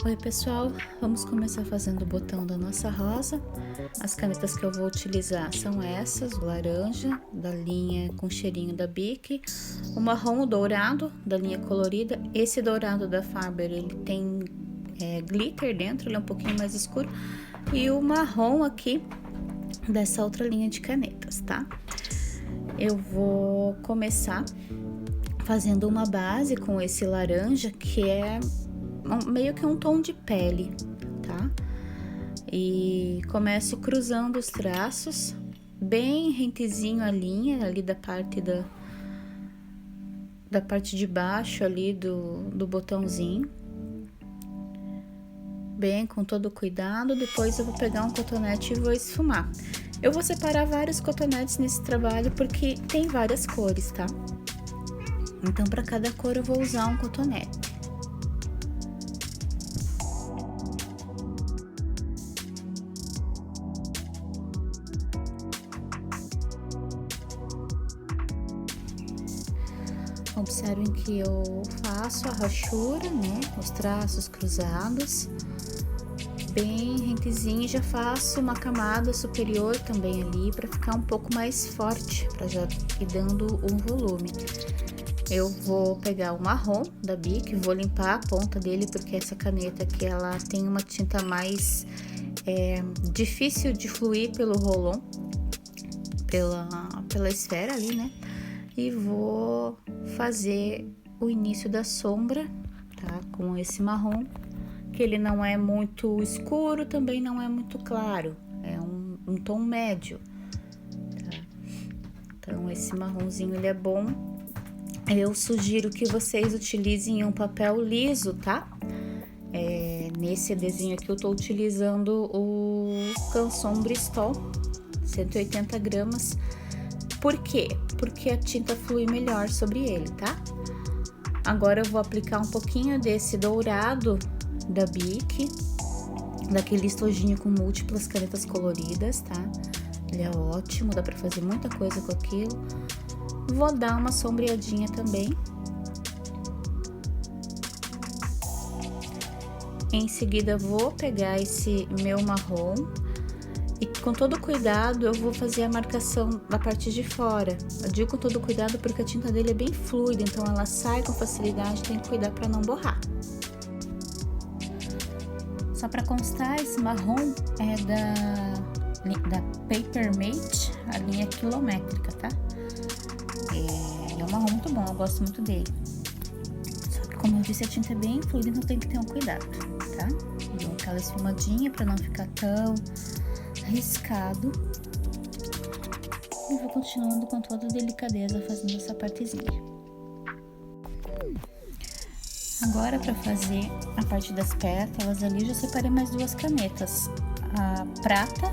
Oi pessoal, vamos começar fazendo o botão da nossa rosa. As canetas que eu vou utilizar são essas, o laranja, da linha com cheirinho da Bic, o marrom, o dourado, da linha colorida. Esse dourado da Faber, ele tem glitter dentro, ele é um pouquinho mais escuro. E o marrom aqui, dessa outra linha de canetas, tá? Eu vou começar fazendo uma base com esse laranja, que é meio que um tom de pele, tá? E começo cruzando os traços, bem rentezinho a linha ali da parte de baixo ali do botãozinho. Bem, com todo cuidado. Depois eu vou pegar um cotonete e vou esfumar. Eu vou separar vários cotonetes nesse trabalho porque tem várias cores, tá? Então, para cada cor eu vou usar um cotonete. Observem que eu faço a rachura, né? Os traços cruzados, bem rentezinho, e já faço uma camada superior também ali para ficar um pouco mais forte, para já ir dando um volume. Eu vou pegar o marrom da Bic, vou limpar a ponta dele, porque essa caneta aqui ela tem uma tinta mais difícil de fluir pelo rolon, pela esfera ali, né? E vou fazer o início da sombra, tá? Com esse marrom, que ele não é muito escuro, também não é muito claro, é um tom médio, tá? Então, esse marronzinho, ele é bom. Eu sugiro que vocês utilizem um papel liso, tá? Nesse adesivo aqui eu tô utilizando o Canson Bristol, 180 gramas. Por quê? Porque a tinta flui melhor sobre ele, tá? Agora eu vou aplicar um pouquinho desse dourado da Bic, daquele estojinho com múltiplas canetas coloridas, tá? Ele é ótimo, dá pra fazer muita coisa com aquilo. Vou dar uma sombreadinha também. Em seguida, vou pegar esse meu marrom e com todo cuidado eu vou fazer a marcação da parte de fora. Eu digo com todo cuidado porque a tinta dele é bem fluida, então ela sai com facilidade, tem que cuidar para não borrar. Só para constar, esse marrom é da Paper Mate, a linha quilométrica, tá? É um marrom muito bom, eu gosto muito dele. Só que, como eu disse, a tinta é bem fluida, então tem que ter um cuidado, tá? Dou aquela esfumadinha para não ficar tão riscado. E vou continuando com toda delicadeza fazendo essa partezinha. Agora, para fazer a parte das pétalas ali, eu já separei mais duas canetas. A prata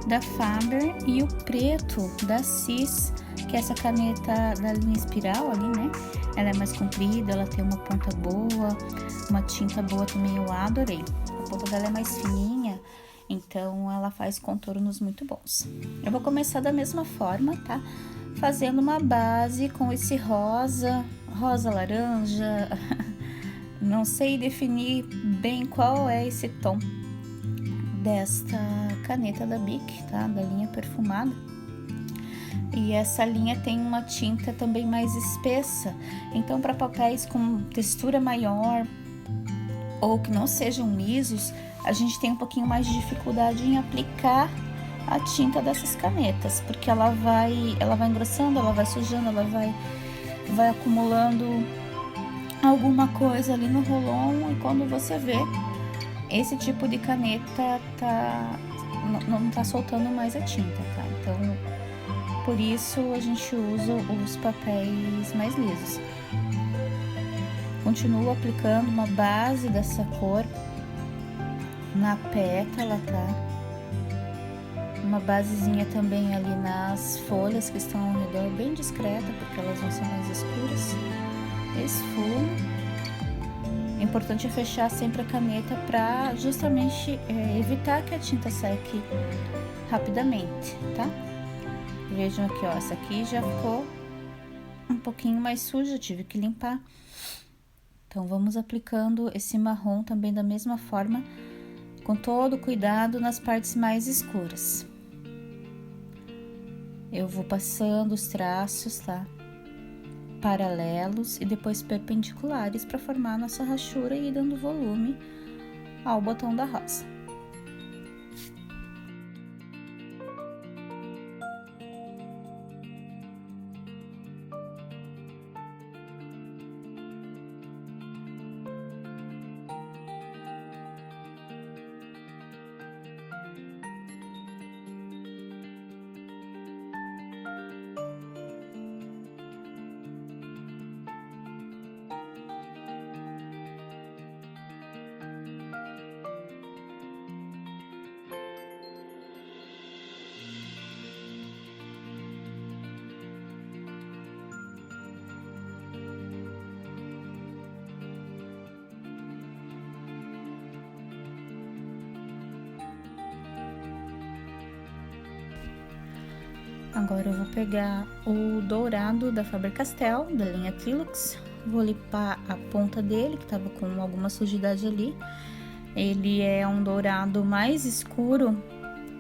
da Faber e o preto da Cis, que é essa caneta da linha espiral ali, né? Ela é mais comprida, ela tem uma ponta boa, uma tinta boa também, eu adorei. A ponta dela é mais fininha, então ela faz contornos muito bons. Eu vou começar da mesma forma, tá? Fazendo uma base com esse rosa laranja. Não sei definir bem qual é esse tom desta caneta da Bic, tá? Da linha perfumada. E essa linha tem uma tinta também mais espessa, então para papéis com textura maior ou que não sejam lisos, a gente tem um pouquinho mais de dificuldade em aplicar a tinta dessas canetas, porque ela vai engrossando, ela vai sujando, ela vai acumulando alguma coisa ali no rolon, e quando você vê, esse tipo de caneta não tá soltando mais a tinta, tá? Então, por isso a gente usa os papéis mais lisos. Continuo aplicando uma base dessa cor na pétala, tá? Uma basezinha também ali nas folhas que estão ao redor, bem discreta, porque elas vão ser mais escuras. Esfumo. O importante é fechar sempre a caneta para justamente evitar que a tinta seque rapidamente, tá? Vejam aqui, ó, essa aqui já ficou um pouquinho mais suja, tive que limpar. Então, vamos aplicando esse marrom também da mesma forma, com todo cuidado nas partes mais escuras. Eu vou passando os traços, tá? Paralelos e depois perpendiculares para formar a nossa rachura e ir dando volume ao botão da rosa. Agora eu vou pegar o dourado da Faber-Castell, da linha Trilux, vou limpar a ponta dele, que tava com alguma sujidade ali. Ele é um dourado mais escuro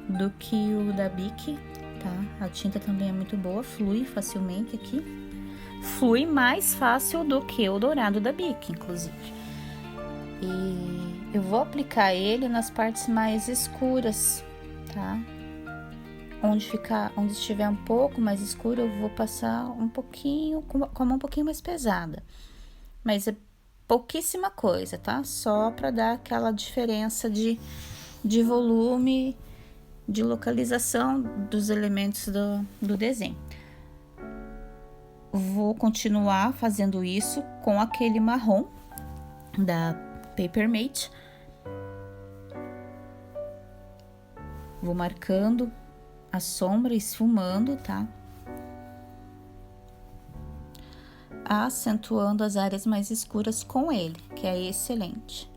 do que o da Bic, tá? A tinta também é muito boa, flui facilmente aqui. Flui mais fácil do que o dourado da Bic, inclusive. E eu vou aplicar ele nas partes mais escuras, tá? Onde estiver um pouco mais escuro, eu vou passar um pouquinho, com a mão um pouquinho mais pesada. Mas é pouquíssima coisa, tá? Só para dar aquela diferença de volume, de localização dos elementos do desenho. Vou continuar fazendo isso com aquele marrom da Paper Mate. Vou marcando a sombra, esfumando, tá? Acentuando as áreas mais escuras com ele, que é excelente.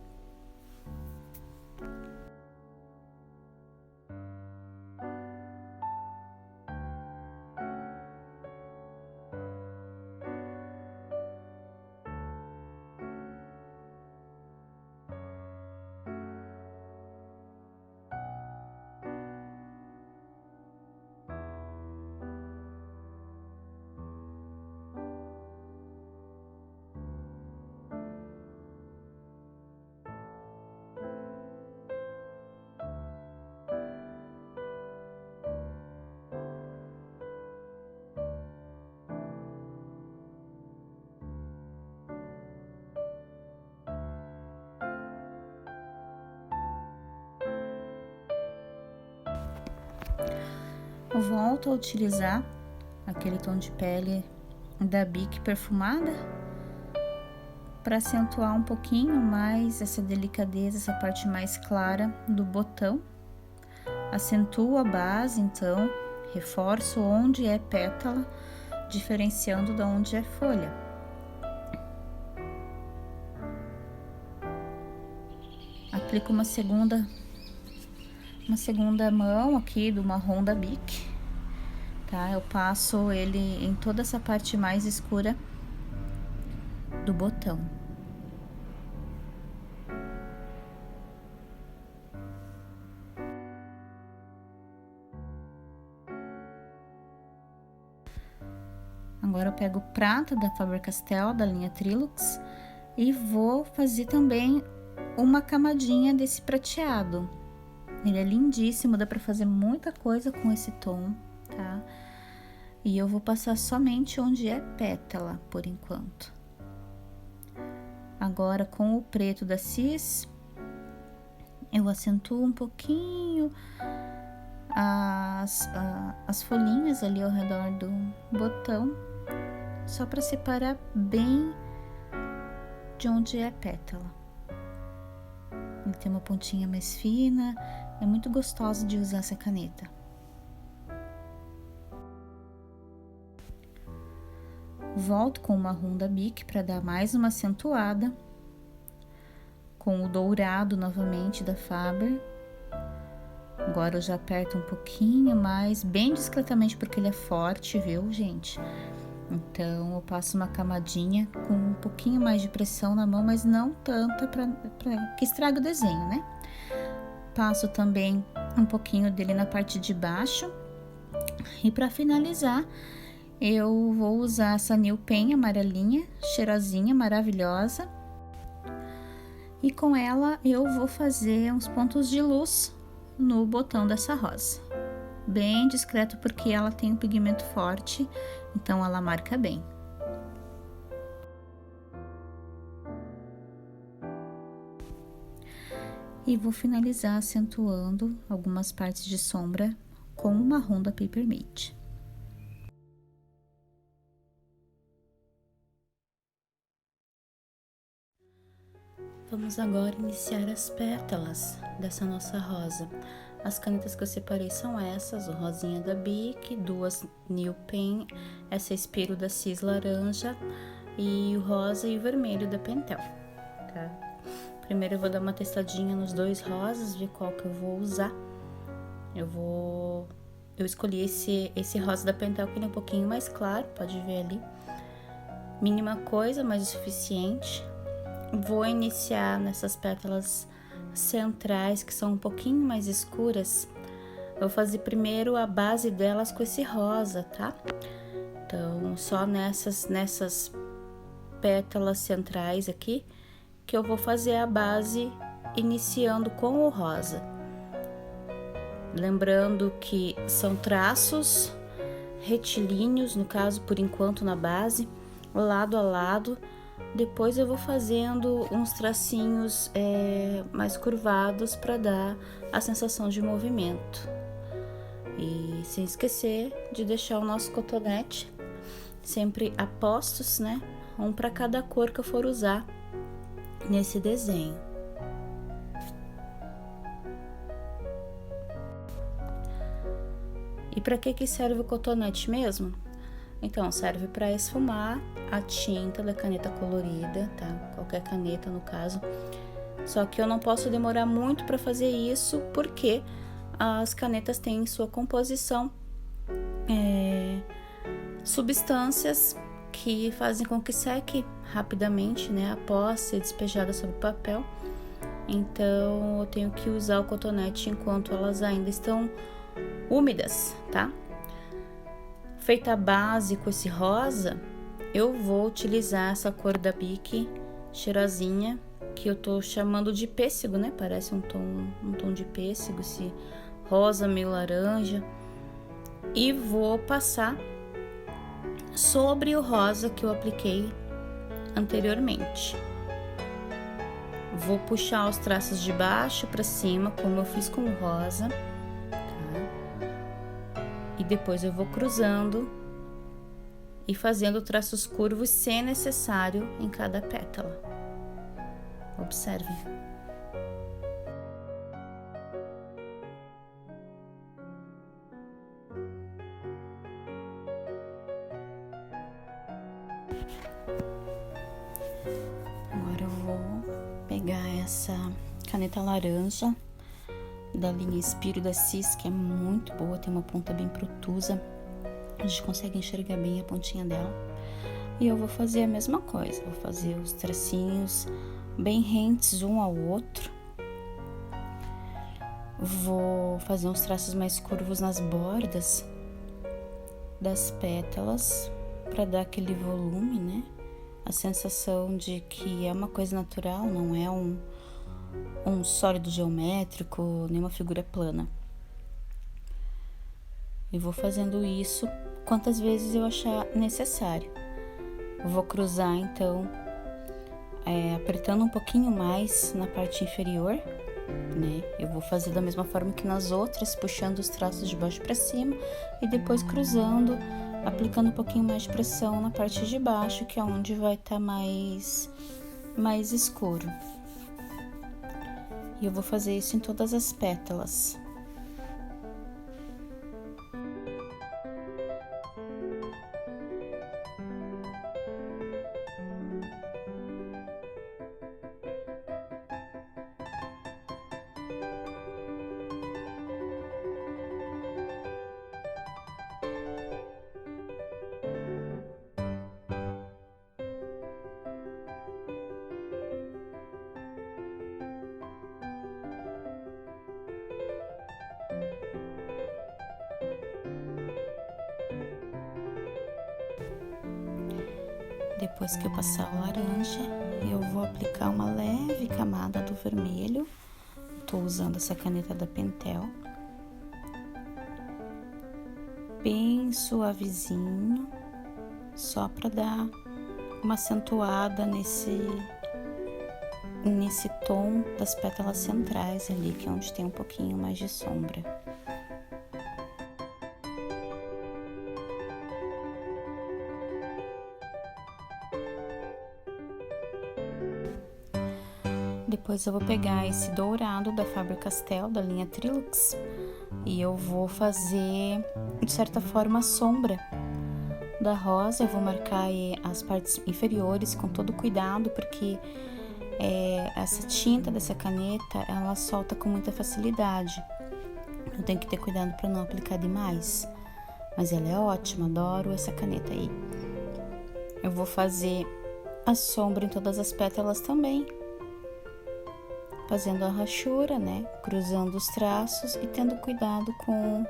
Eu volto a utilizar aquele tom de pele da Bic perfumada para acentuar um pouquinho mais essa delicadeza, essa parte mais clara do botão. Acentuo a base, então, reforço onde é pétala, diferenciando da onde é folha. Aplico uma segunda mão aqui do marrom da Bic, tá? Eu passo ele em toda essa parte mais escura do botão. Agora eu pego o prata da Faber-Castell, da linha Trilux, e vou fazer também uma camadinha desse prateado. Ele é lindíssimo, dá pra fazer muita coisa com esse tom, tá? E eu vou passar somente onde é pétala, por enquanto. Agora, com o preto da Cis, eu acentuo um pouquinho as folhinhas ali ao redor do botão, só pra separar bem de onde é pétala. Ele tem uma pontinha mais fina, é muito gostoso de usar essa caneta. Volto com o marrom da Bic para dar mais uma acentuada. Com o dourado novamente da Faber. Agora eu já aperto um pouquinho mais, bem discretamente, porque ele é forte, viu, gente? Então, eu passo uma camadinha com um pouquinho mais de pressão na mão, mas não tanta para que estrague o desenho, né? Passo também um pouquinho dele na parte de baixo. E para finalizar, eu vou usar essa New Pen amarelinha, cheirosinha, maravilhosa. E com ela eu vou fazer uns pontos de luz no botão dessa rosa. Bem discreto, porque ela tem um pigmento forte, então ela marca bem. E vou finalizar acentuando algumas partes de sombra com o marrom da Paper Mate. Vamos agora iniciar as pétalas dessa nossa rosa. As canetas que eu separei são essas, o rosinha da Bic, duas New Pen, essa Inspiro da Cis laranja e o rosa e o vermelho da Pentel, tá? Primeiro eu vou dar uma testadinha nos dois rosas, ver qual que eu vou usar. Eu escolhi esse rosa da Pentel, que ele é um pouquinho mais claro, pode ver ali. Mínima coisa, mas o suficiente. Vou iniciar nessas pétalas centrais, que são um pouquinho mais escuras. Eu vou fazer primeiro a base delas com esse rosa, tá? Então, só nessas pétalas centrais aqui, que eu vou fazer a base iniciando com o rosa. Lembrando que são traços retilíneos, no caso, por enquanto na base, lado a lado. Depois eu vou fazendo uns tracinhos mais curvados para dar a sensação de movimento. E sem esquecer de deixar o nosso cotonete sempre a postos, né? Um para cada cor que eu for usar nesse desenho. E para que serve o cotonete mesmo? Então, serve para esfumar a tinta da caneta colorida, tá? Qualquer caneta, no caso. Só que eu não posso demorar muito para fazer isso, porque as canetas têm em sua composição substâncias que fazem com que seque rapidamente, né? Após ser despejada sobre o papel. Então, eu tenho que usar o cotonete enquanto elas ainda estão úmidas, tá? Feita a base com esse rosa, eu vou utilizar essa cor da Bic cheirosinha, que eu tô chamando de pêssego, né? Parece um tom de pêssego, esse rosa meio laranja. E vou passar sobre o rosa que eu apliquei anteriormente. Vou puxar os traços de baixo para cima, como eu fiz com o rosa. E depois eu vou cruzando e fazendo traços curvos se necessário em cada pétala. Observe. Agora eu vou pegar essa caneta laranja da linha Inspiro da Cis, que é muito boa, tem uma ponta bem protusa, a gente consegue enxergar bem a pontinha dela. E eu vou fazer a mesma coisa, vou fazer os tracinhos bem rentes um ao outro. Vou fazer uns traços mais curvos nas bordas das pétalas, para dar aquele volume, né? A sensação de que é uma coisa natural, não é um sólido geométrico, nem uma figura plana. E vou fazendo isso quantas vezes eu achar necessário. Eu vou cruzar, então, apertando um pouquinho mais na parte inferior, né? Eu vou fazer da mesma forma que nas outras, puxando os traços de baixo para cima e depois cruzando, aplicando um pouquinho mais de pressão na parte de baixo, que é onde vai estar mais escuro. E eu vou fazer isso em todas as pétalas. Depois que eu passar o laranja, eu vou aplicar uma leve camada do vermelho. Estou usando essa caneta da Pentel. Bem suavezinho, só para dar uma acentuada nesse tom das pétalas centrais ali, que é onde tem um pouquinho mais de sombra. Depois eu vou pegar esse dourado da Faber-Castell, da linha Trilux, e eu vou fazer, de certa forma, a sombra da rosa. Eu vou marcar as partes inferiores com todo cuidado, porque essa tinta dessa caneta, ela solta com muita facilidade. Eu tenho que ter cuidado para não aplicar demais. Mas ela é ótima, adoro essa caneta aí. Eu vou fazer a sombra em todas as pétalas também, fazendo a rachura, né? Cruzando os traços e tendo cuidado com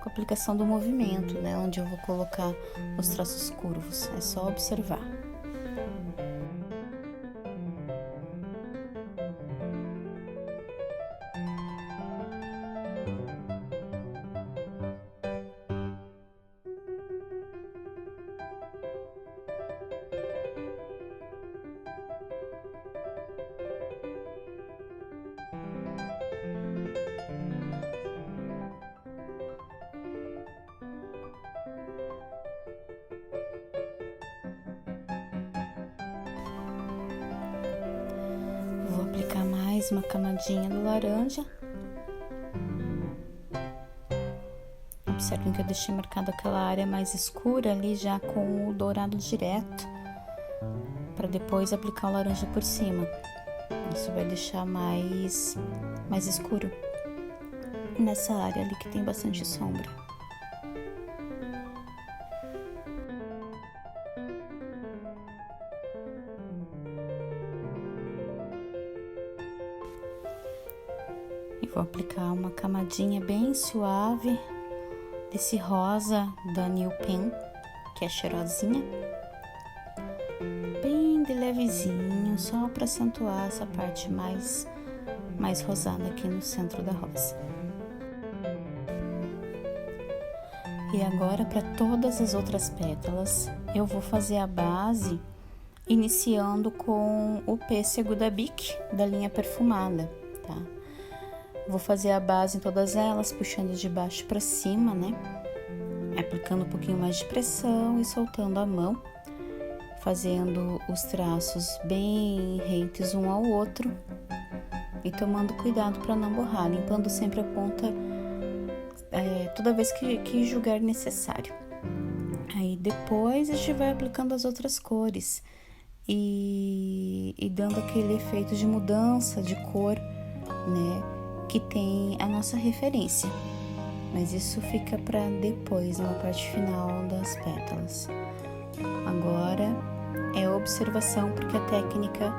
a aplicação do movimento, né? Onde eu vou colocar os traços curvos. É só observar. Vou aplicar mais uma camadinha do laranja. Observem que eu deixei marcado aquela área mais escura ali já com o dourado direto, para depois aplicar o laranja por cima. Isso vai deixar mais escuro nessa área ali que tem bastante sombra. E vou aplicar uma camadinha bem suave desse rosa da New Pen, que é cheirosinha. Bem de levezinho, só para acentuar essa parte mais rosada aqui no centro da rosa. E agora, para todas as outras pétalas, eu vou fazer a base iniciando com o pêssego da Bic, da linha perfumada, tá? Vou fazer a base em todas elas, puxando de baixo para cima, né? Aplicando um pouquinho mais de pressão e soltando a mão, fazendo os traços bem rentes um ao outro e tomando cuidado para não borrar, limpando sempre a ponta toda vez que julgar necessário. Aí depois a gente vai aplicando as outras cores e dando aquele efeito de mudança de cor, né, que tem a nossa referência. Mas isso fica para depois, na parte final das pétalas. Agora é observação, porque a técnica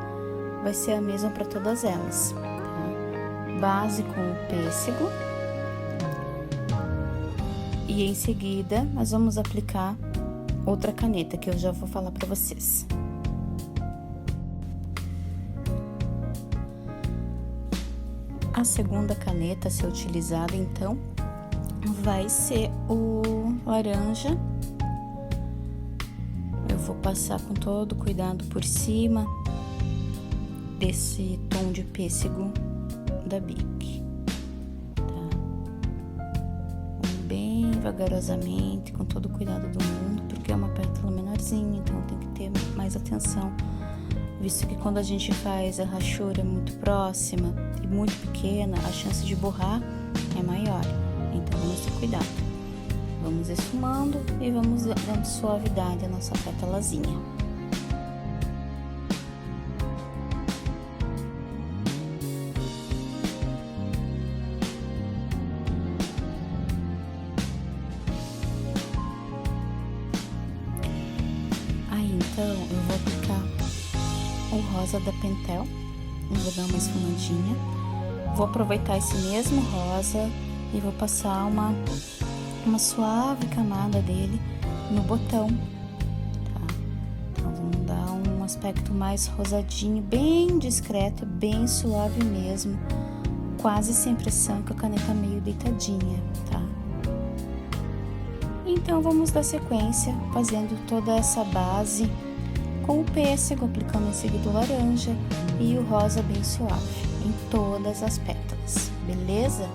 vai ser a mesma para todas elas, tá? Base com o pêssego. E em seguida, nós vamos aplicar outra caneta, que eu já vou falar para vocês. A segunda caneta a ser utilizada, então, vai ser o laranja. Eu vou passar com todo cuidado por cima desse tom de pêssego da Bic, tá? Bem vagarosamente, com todo o cuidado do mundo, porque é uma pétala menorzinha, então tem que ter mais atenção, visto que quando a gente faz a rachura muito próxima e muito pequena, a chance de borrar é maior. Então vamos ter cuidado. Vamos esfumando e vamos dando suavidade à nossa pétalazinha. Aí então eu vou aplicar o rosa da Pentel. Eu vou dar uma esfumadinha. Vou aproveitar esse mesmo rosa e vou passar uma suave camada dele no botão, tá? Então aspecto mais rosadinho, bem discreto, bem suave mesmo, quase sem pressão, com a caneta meio deitadinha, tá? Então vamos dar sequência, fazendo toda essa base com o pêssego, aplicando em seguida o laranja e o rosa bem suave em todas as pétalas, beleza?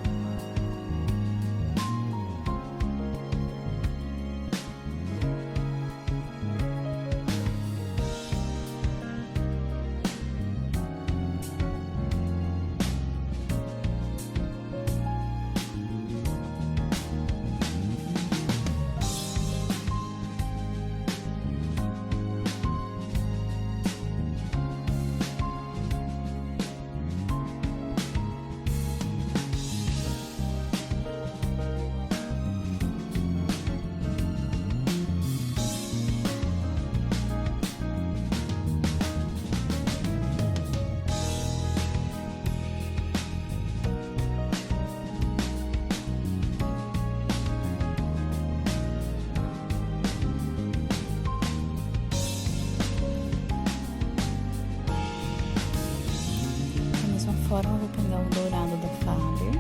Forma, eu vou pegar o dourado da Faber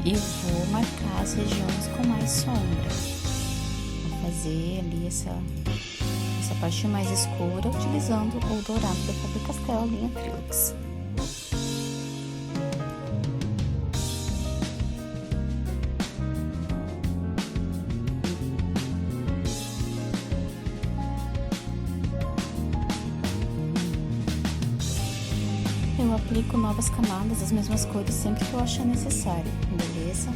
e vou marcar as regiões com mais sombra. Vou fazer ali essa parte mais escura utilizando o dourado da Faber-Castell, linha Trilux. Eu aplico novas camadas das mesmas cores sempre que eu achar necessário, beleza?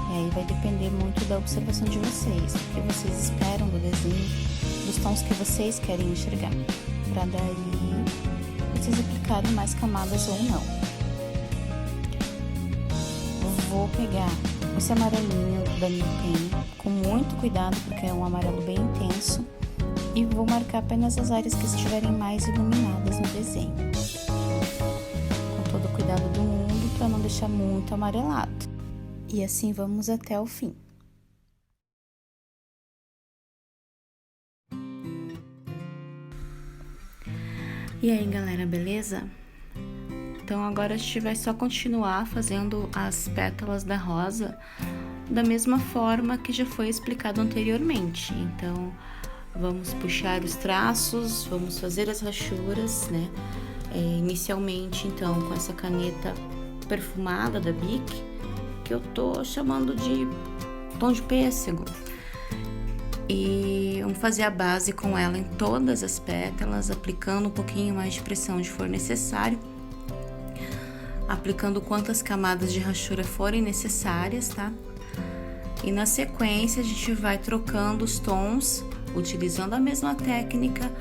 E aí vai depender muito da observação de vocês, do que vocês esperam do desenho, dos tons que vocês querem enxergar, para daí vocês aplicarem mais camadas ou não. Vou pegar esse amarelinho da New Pen com muito cuidado, porque é um amarelo bem intenso, e vou marcar apenas as áreas que estiverem mais iluminadas no desenho. Todo o cuidado do mundo para não deixar muito amarelado. E assim vamos até o fim. E aí, galera, beleza? Então agora a gente vai só continuar fazendo as pétalas da rosa da mesma forma que já foi explicado anteriormente. Então vamos puxar os traços, vamos fazer as rachuras, né? Inicialmente, então, com essa caneta perfumada da Bic, que eu tô chamando de tom de pêssego. E vamos fazer a base com ela em todas as pétalas, aplicando um pouquinho mais de pressão onde for necessário, aplicando quantas camadas de rachura forem necessárias, tá? E na sequência a gente vai trocando os tons, utilizando a mesma técnica,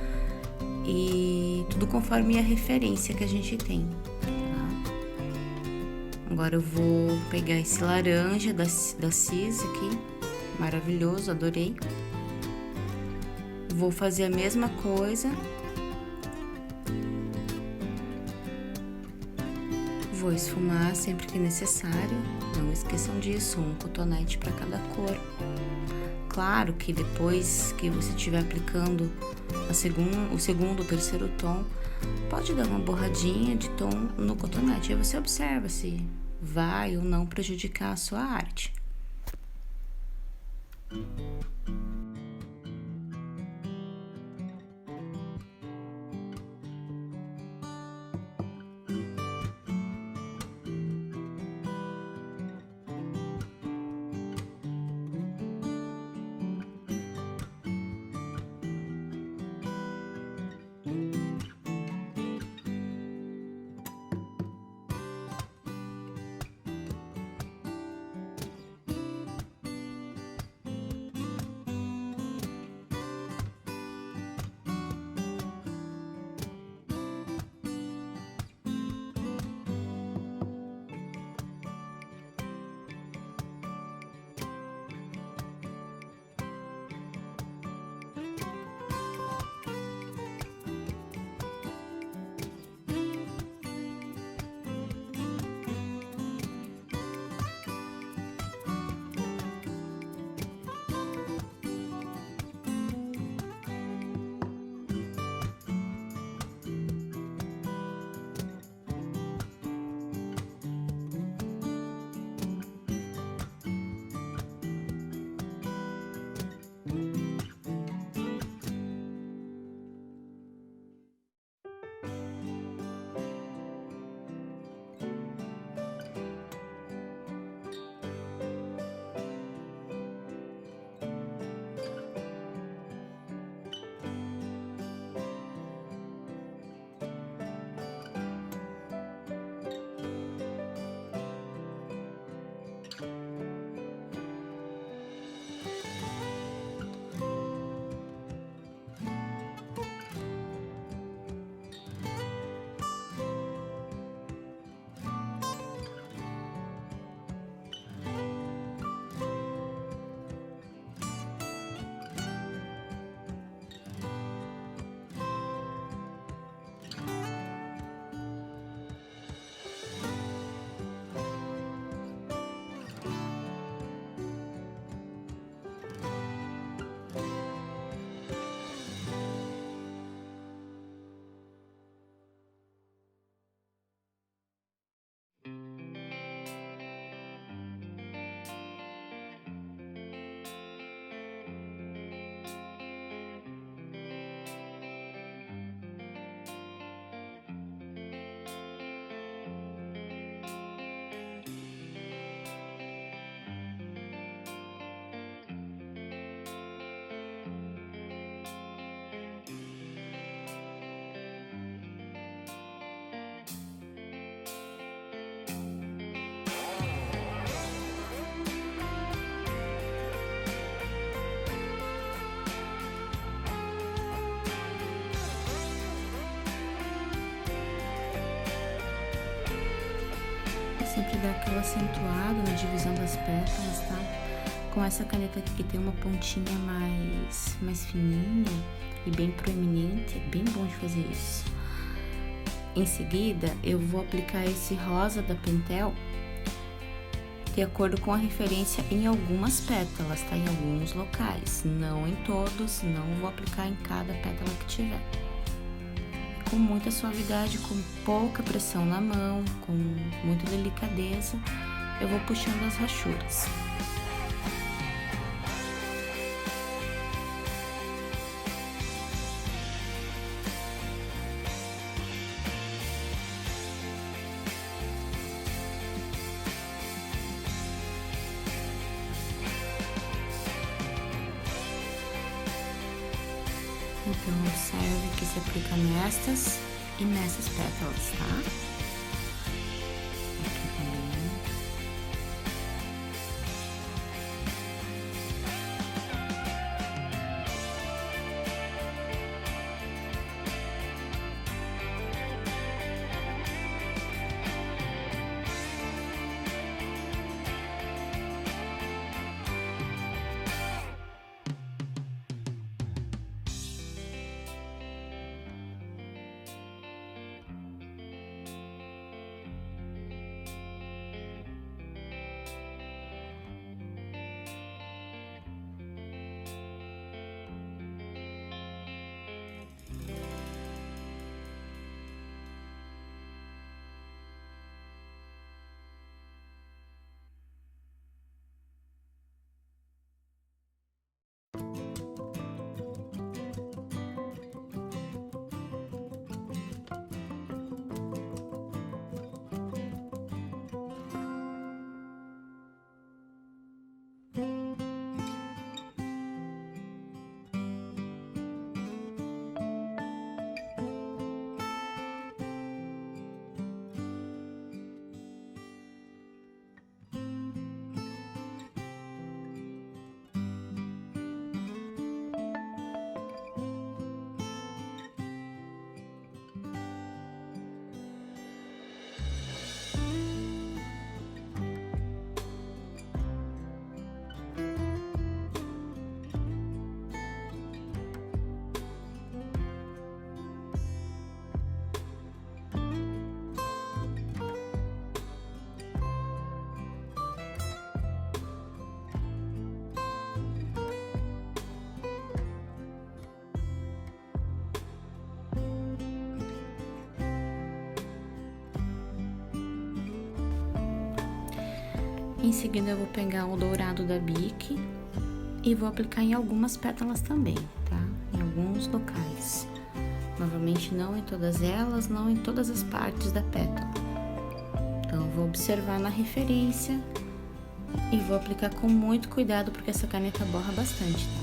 e tudo conforme a referência que a gente tem, tá? Agora eu vou pegar esse laranja da Cis aqui, maravilhoso, adorei. Vou fazer a mesma coisa. Vou esfumar sempre que necessário, não esqueçam disso, um cotonete para cada cor. Claro que depois que você estiver aplicando o segundo ou terceiro tom, pode dar uma borradinha de tom no cotonete. Aí você observa se vai ou não prejudicar a sua arte. sempre dá aquela acentuada na divisão das pétalas, tá? Com essa caneta aqui que tem uma pontinha mais fininha e bem proeminente, é bem bom de fazer isso. Em seguida, eu vou aplicar esse rosa da Pentel de acordo com a referência em algumas pétalas, tá? Em alguns locais, não em todos, não vou aplicar em cada pétala que tiver. Com muita suavidade, com pouca pressão na mão, com muita delicadeza, eu vou puxando as rachuras. Então, observe que se aplica nestas e nessas pétalas, tá? Aqui também. Em seguida, eu vou pegar o dourado da Bic e vou aplicar em algumas pétalas também, tá? Em alguns locais. Novamente, não em todas elas, não em todas as partes da pétala. Então, eu vou observar na referência e vou aplicar com muito cuidado, porque essa caneta borra bastante, tá?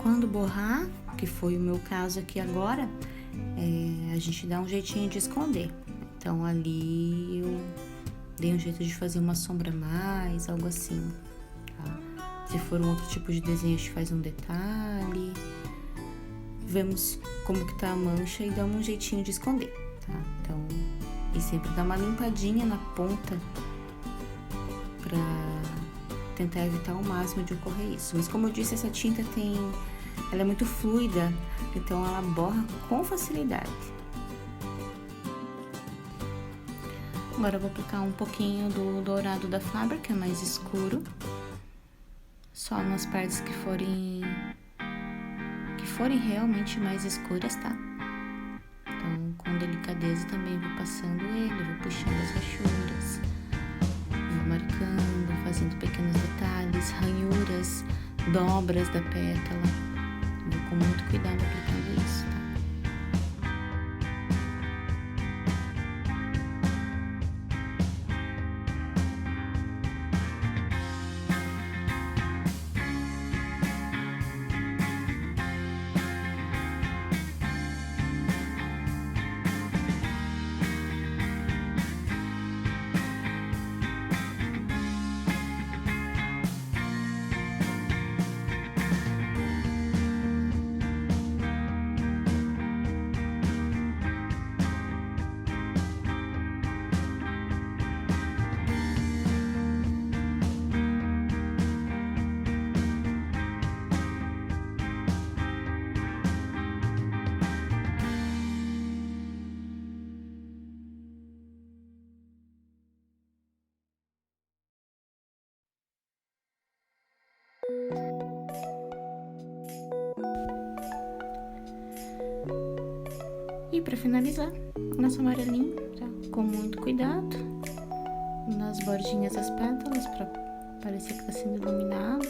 Quando borrar, que foi o meu caso aqui agora, a gente dá um jeitinho de esconder. Então, ali eu dei um jeito de fazer uma sombra a mais, algo assim, tá? Se for um outro tipo de desenho, a gente faz um detalhe. Vemos como que tá a mancha e dá um jeitinho de esconder, tá? Então, e sempre dá uma limpadinha na ponta pra tentar evitar ao máximo de ocorrer isso. Mas como eu disse, essa tinta ela é muito fluida, então ela borra com facilidade. Agora eu vou aplicar um pouquinho do dourado da Faber, que é mais escuro, só nas partes que forem forem realmente mais escuras, tá? Então, com delicadeza também vou passando ele, vou puxando as rachuras, vou marcando, fazendo pequenos detalhes, ranhuras, dobras da pétala. Vou com muito cuidado aplicando isso, tá? E para finalizar, nosso amarelinho, tá? Com muito cuidado, nas bordinhas das pétalas, para parecer que tá sendo iluminado.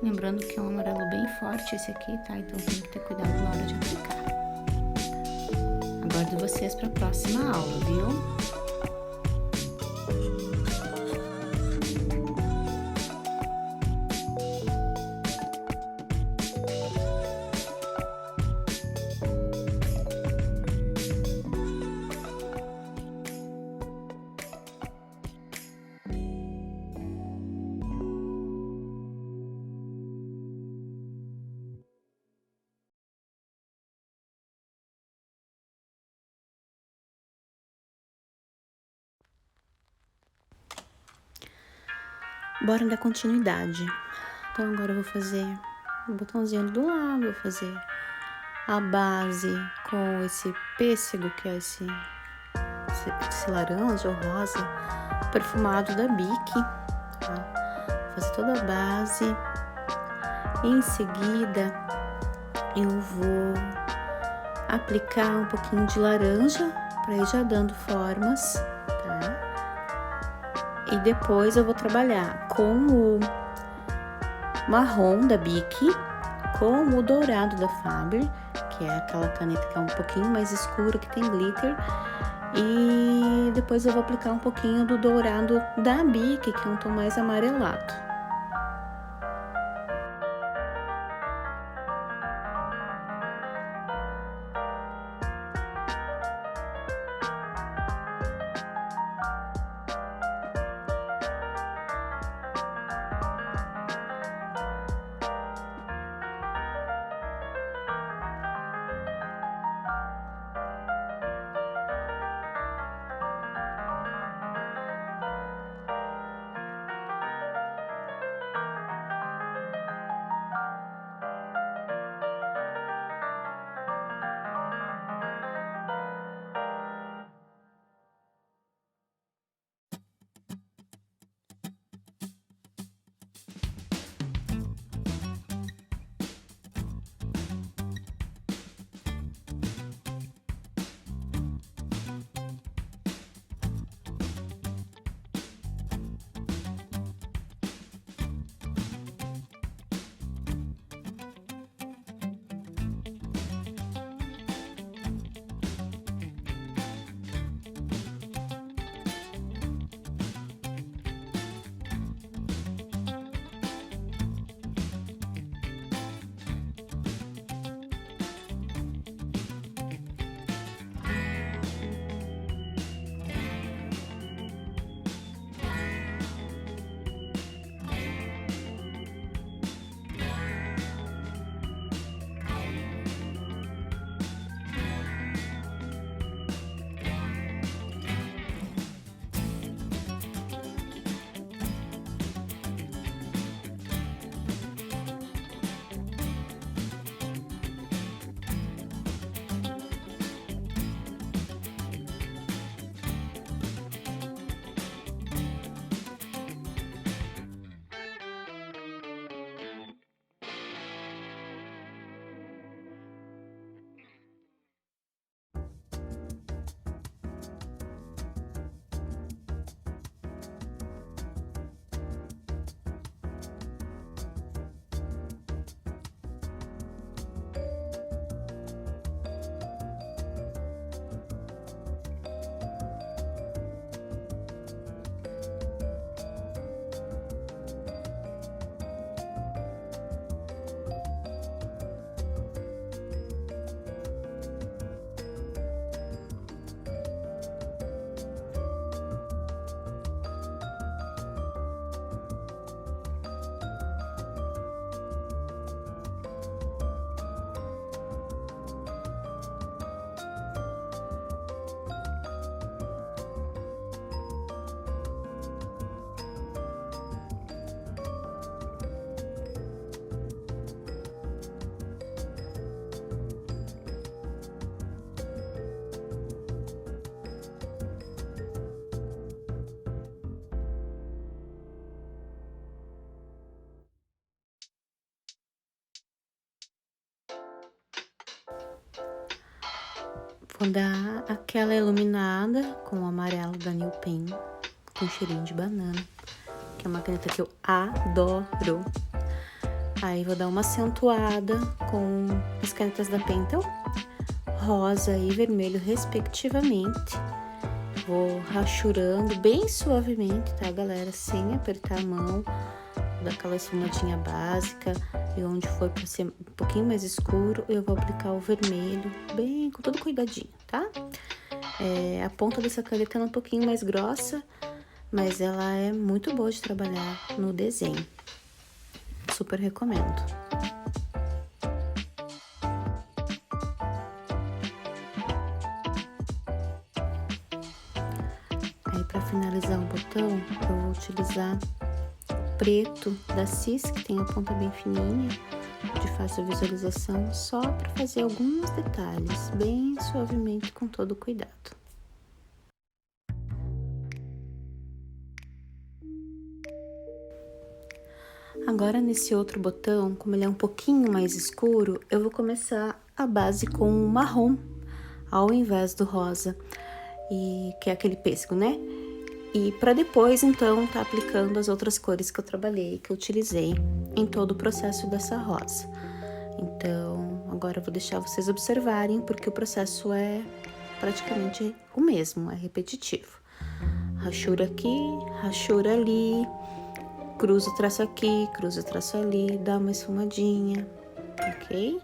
Lembrando que é um amarelo bem forte esse aqui, tá? Então tem que ter cuidado na hora de aplicar. Aguardo vocês para a próxima aula, viu? Bora dar continuidade. Então agora eu vou fazer o botãozinho do lado, vou fazer a base com esse pêssego, que é esse laranja ou rosa perfumado da Bic, tá? Vou fazer toda a base. Em seguida eu vou aplicar um pouquinho de laranja para ir já dando formas, tá? E depois eu vou trabalhar com o marrom da Bic, com o dourado da Faber, que é aquela caneta que é um pouquinho mais escura, que tem glitter. E depois eu vou aplicar um pouquinho do dourado da Bic, que é um tom mais amarelado. Vou dar aquela iluminada com o amarelo da New Pen, com cheirinho de banana, que é uma caneta que eu adoro. Aí vou dar uma acentuada com as canetas da Pentel, rosa e vermelho respectivamente. Vou rachurando bem suavemente, tá, galera? Sem apertar a mão, daquela esfumadinha básica. E onde for pra ser um pouquinho mais escuro, eu vou aplicar o vermelho, bem com todo cuidadinho, tá? A ponta dessa caneta é um pouquinho mais grossa, mas ela é muito boa de trabalhar no desenho. Super recomendo. Aí, para finalizar o botão, eu vou utilizar o preto da Cis, que tem a ponta bem fininha, de fácil visualização, só para fazer alguns detalhes, bem suavemente, com todo cuidado. Agora, nesse outro botão, como ele é um pouquinho mais escuro, eu vou começar a base com o marrom, ao invés do rosa, e que é aquele pêssego, né? E para depois, então, tá aplicando as outras cores que eu trabalhei, que eu utilizei em todo o processo dessa rosa. Então, agora eu vou deixar vocês observarem, porque o processo é praticamente o mesmo, é repetitivo. Rachura aqui, rachura ali, cruza o traço aqui, cruza o traço ali, dá uma esfumadinha, ok?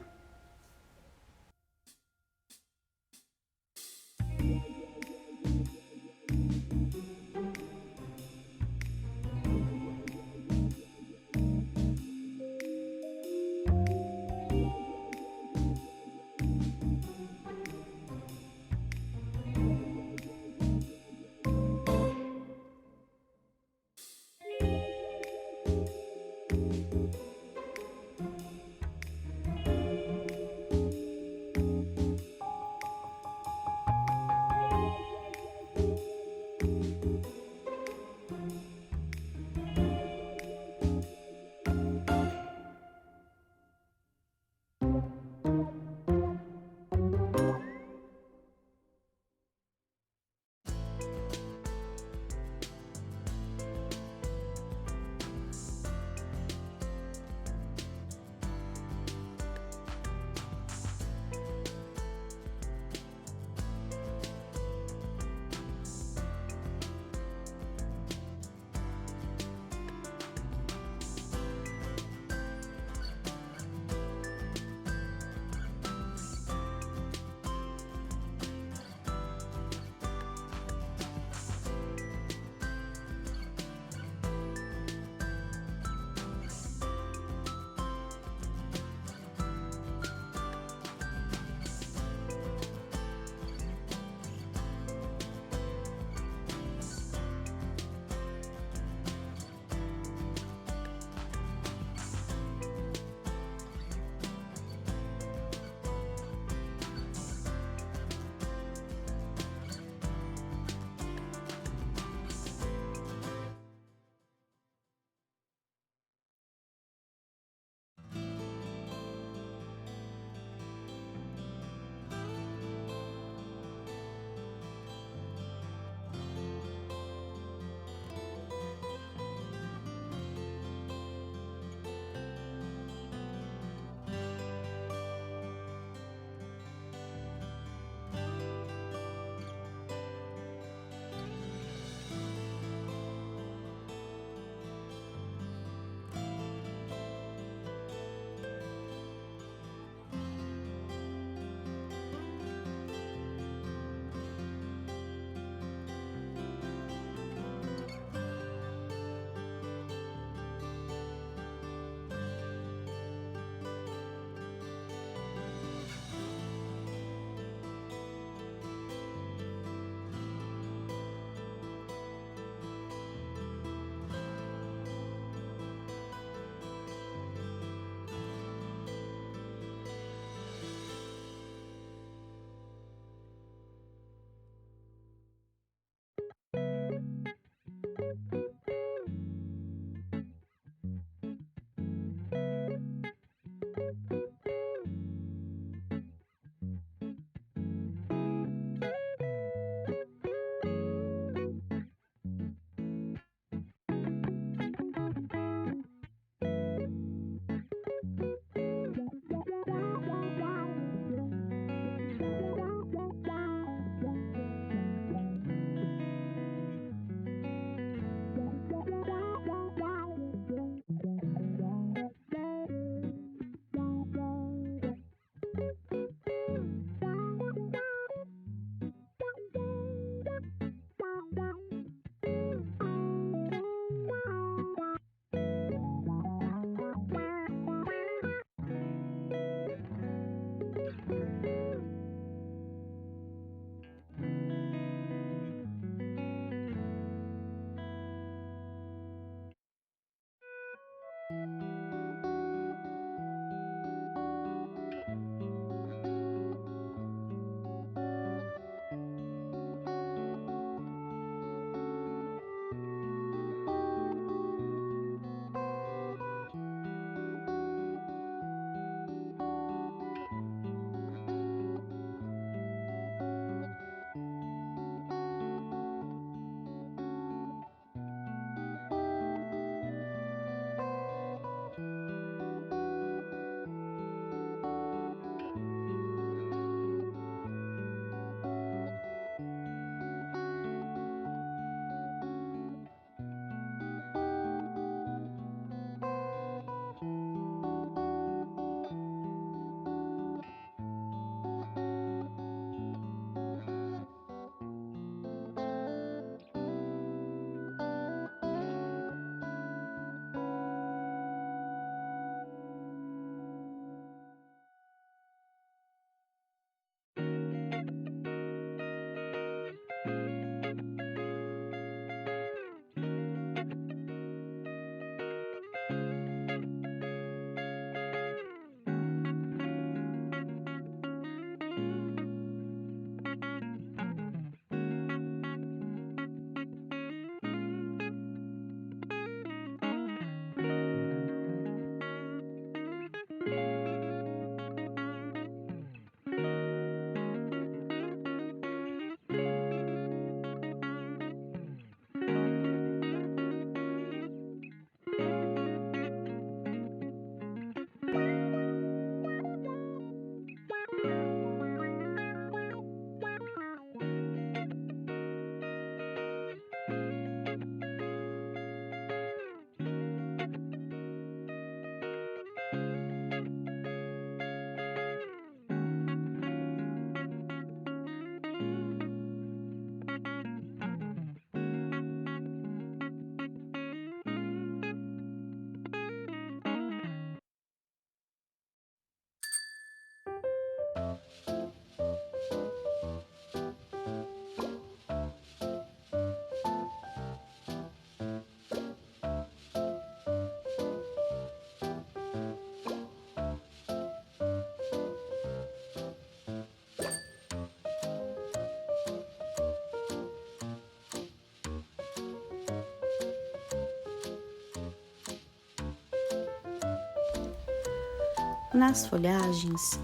Nas folhagens,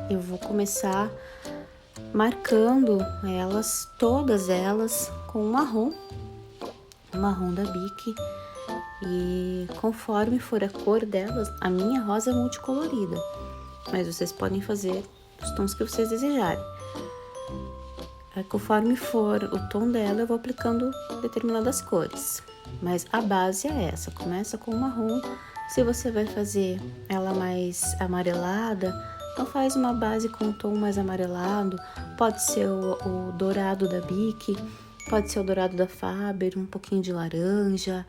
eu vou começar marcando elas, todas elas, com o marrom da Bic. E conforme for a cor delas, a minha rosa é multicolorida, mas vocês podem fazer os tons que vocês desejarem. Conforme for o tom dela, eu vou aplicando determinadas cores, mas a base é essa. Começa com o marrom. Se você vai fazer ela mais amarelada, então faz uma base com um tom mais amarelado. Pode ser o dourado da Bic, pode ser o dourado da Faber, um pouquinho de laranja,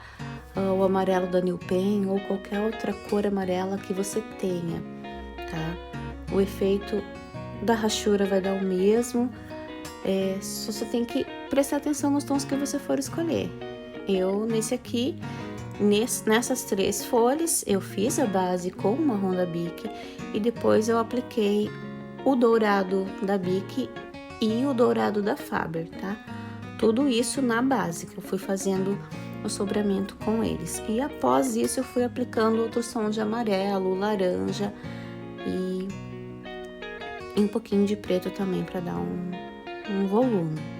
o amarelo da New Pen ou qualquer outra cor amarela que você tenha, tá? O efeito da rachura vai dar o mesmo, só você tem que prestar atenção nos tons que você for escolher. Eu, nesse aqui, nessas 3 folhas, eu fiz a base com o marrom da Bic e depois eu apliquei o dourado da Bic e o dourado da Faber, tá? Tudo isso na base, que eu fui fazendo o sobramento com eles. E após isso, eu fui aplicando outros tons de amarelo, laranja e um pouquinho de preto também, para dar um volume.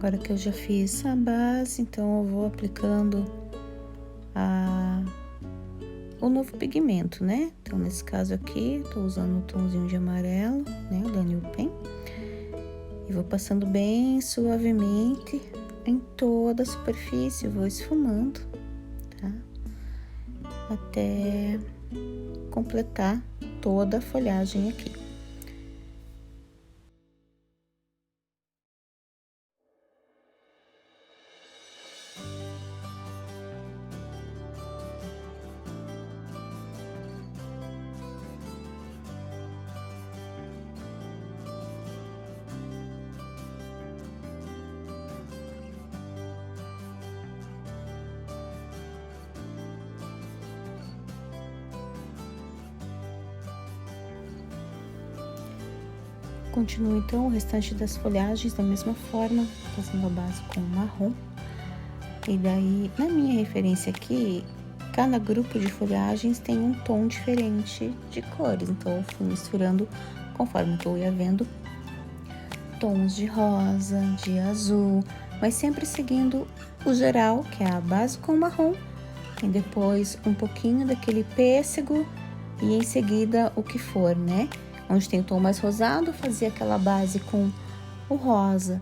Agora que eu já fiz a base, então eu vou aplicando o novo pigmento, né? Então, nesse caso aqui, tô usando um tomzinho de amarelo, né? Da New Pen. E vou passando bem suavemente em toda a superfície, vou esfumando, tá? Até completar toda a folhagem aqui. Continuo então o restante das folhagens da mesma forma, fazendo a base com marrom. E daí, na minha referência aqui, cada grupo de folhagens tem um tom diferente de cores. Então, eu fui misturando conforme que eu ia vendo tons de rosa, de azul, mas sempre seguindo o geral, que é a base com marrom, e depois um pouquinho daquele pêssego e em seguida o que for, né? Onde tem o tom mais rosado, fazia aquela base com o rosa.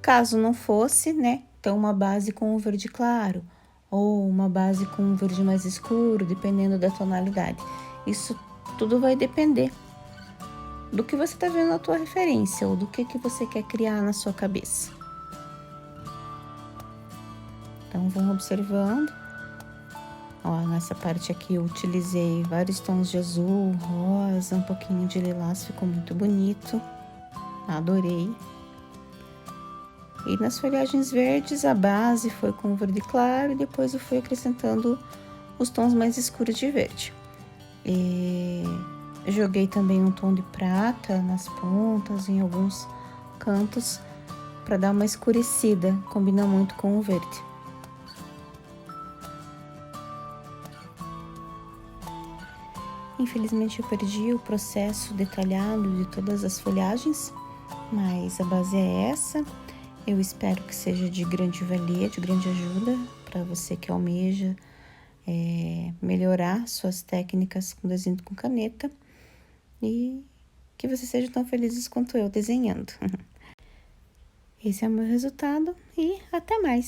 Caso não fosse, né? Então, uma base com o verde claro ou uma base com um verde mais escuro, dependendo da tonalidade. Isso tudo vai depender do que você tá vendo na tua referência ou do que você quer criar na sua cabeça. Então, vão observando. Ó, nessa parte aqui eu utilizei vários tons de azul, rosa, um pouquinho de lilás, ficou muito bonito. Adorei. E nas folhagens verdes, a base foi com verde claro e depois eu fui acrescentando os tons mais escuros de verde. E joguei também um tom de prata nas pontas, em alguns cantos, para dar uma escurecida, combina muito com o verde. Infelizmente eu perdi o processo detalhado de todas as folhagens, mas a base é essa. Eu espero que seja de grande valia, de grande ajuda para você que almeja melhorar suas técnicas com desenho com caneta e que você seja tão felizes quanto eu desenhando. Esse é o meu resultado e até mais!